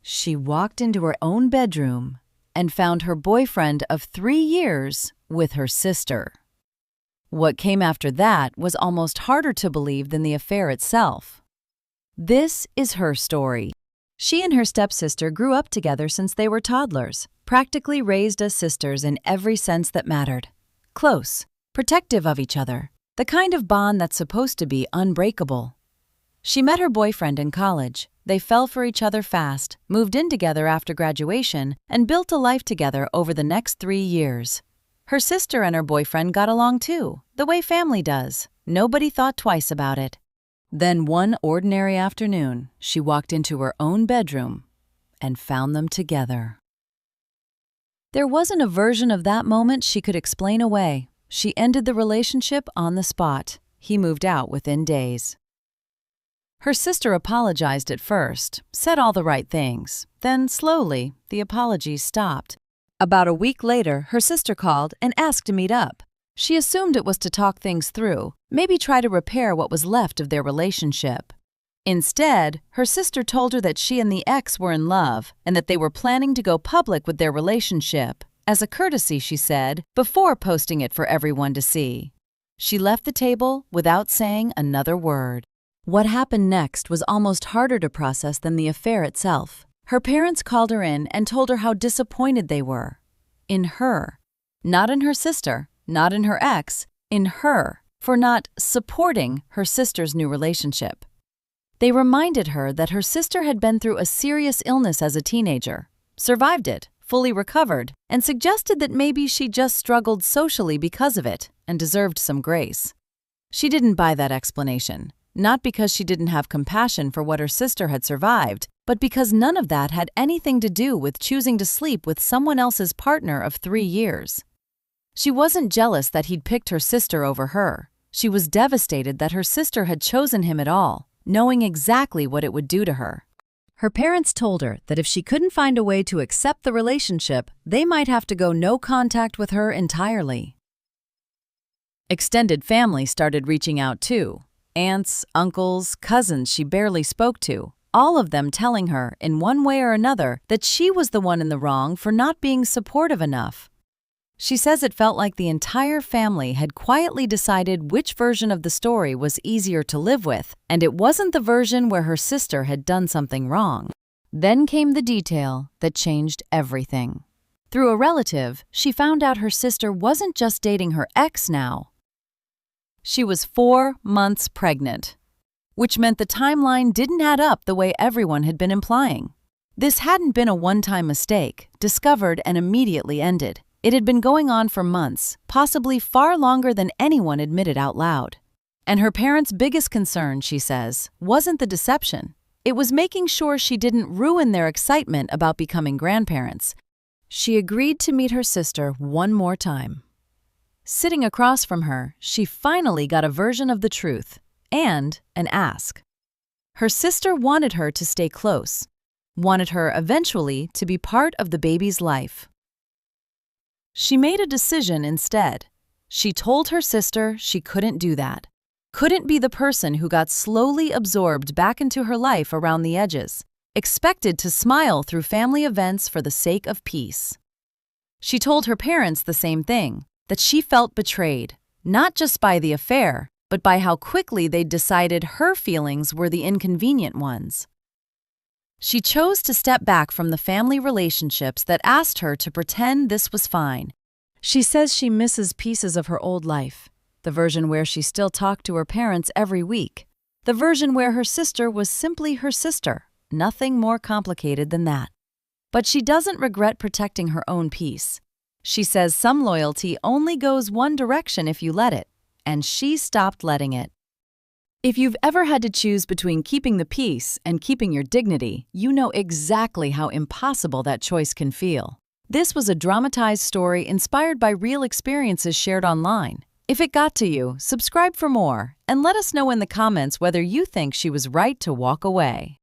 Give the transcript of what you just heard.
She walked into her own bedroom and found her boyfriend of 3 years with her sister. What came after that was almost harder to believe than the affair itself. This is her story. She and her stepsister grew up together since they were toddlers, practically raised as sisters in every sense that mattered. Close, protective of each other, the kind of bond that's supposed to be unbreakable. She met her boyfriend in college. They fell for each other fast, moved in together after graduation, and built a life together over the next 3 years. Her sister and her boyfriend got along too, the way family does. Nobody thought twice about it. Then one ordinary afternoon, she walked into her own bedroom and found them together. There wasn't a version of that moment she could explain away. She ended the relationship on the spot. He moved out within days. Her sister apologized at first, said all the right things. Then, slowly, the apologies stopped. About a week later, her sister called and asked to meet up. She assumed it was to talk things through, maybe try to repair what was left of their relationship. Instead, her sister told her that she and the ex were in love and that they were planning to go public with their relationship, as a courtesy, she said, before posting it for everyone to see. She left the table without saying another word. What happened next was almost harder to process than the affair itself. Her parents called her in and told her how disappointed they were. In her. Not in her sister, not in her ex, in her, for not supporting her sister's new relationship. They reminded her that her sister had been through a serious illness as a teenager, survived it, fully recovered, and suggested that maybe she just struggled socially because of it and deserved some grace. She didn't buy that explanation, not because she didn't have compassion for what her sister had survived, but because none of that had anything to do with choosing to sleep with someone else's partner of 3 years. She wasn't jealous that he'd picked her sister over her. She was devastated that her sister had chosen him at all, knowing exactly what it would do to her. Her parents told her that if she couldn't find a way to accept the relationship, they might have to go no contact with her entirely. Extended family started reaching out too. Aunts, uncles, cousins she barely spoke to, all of them telling her, in one way or another, that she was the one in the wrong for not being supportive enough. She says it felt like the entire family had quietly decided which version of the story was easier to live with, and it wasn't the version where her sister had done something wrong. Then came the detail that changed everything. Through a relative, she found out her sister wasn't just dating her ex now. She was 4 months pregnant, which meant the timeline didn't add up the way everyone had been implying. This hadn't been a one-time mistake, discovered and immediately ended. It had been going on for months, possibly far longer than anyone admitted out loud. And her parents' biggest concern, she says, wasn't the deception. It was making sure she didn't ruin their excitement about becoming grandparents. She agreed to meet her sister one more time. Sitting across from her, she finally got a version of the truth and an ask. Her sister wanted her to stay close, wanted her eventually to be part of the baby's life. She made a decision instead. She told her sister she couldn't do that, couldn't be the person who got slowly absorbed back into her life around the edges, expected to smile through family events for the sake of peace. She told her parents the same thing, that she felt betrayed, not just by the affair, but by how quickly they'd decided her feelings were the inconvenient ones. She chose to step back from the family relationships that asked her to pretend this was fine. She says she misses pieces of her old life, the version where she still talked to her parents every week, the version where her sister was simply her sister, nothing more complicated than that. But she doesn't regret protecting her own peace. She says some loyalty only goes one direction if you let it, and she stopped letting it. If you've ever had to choose between keeping the peace and keeping your dignity, you know exactly how impossible that choice can feel. This was a dramatized story inspired by real experiences shared online. If it got to you, subscribe for more and let us know in the comments whether you think she was right to walk away.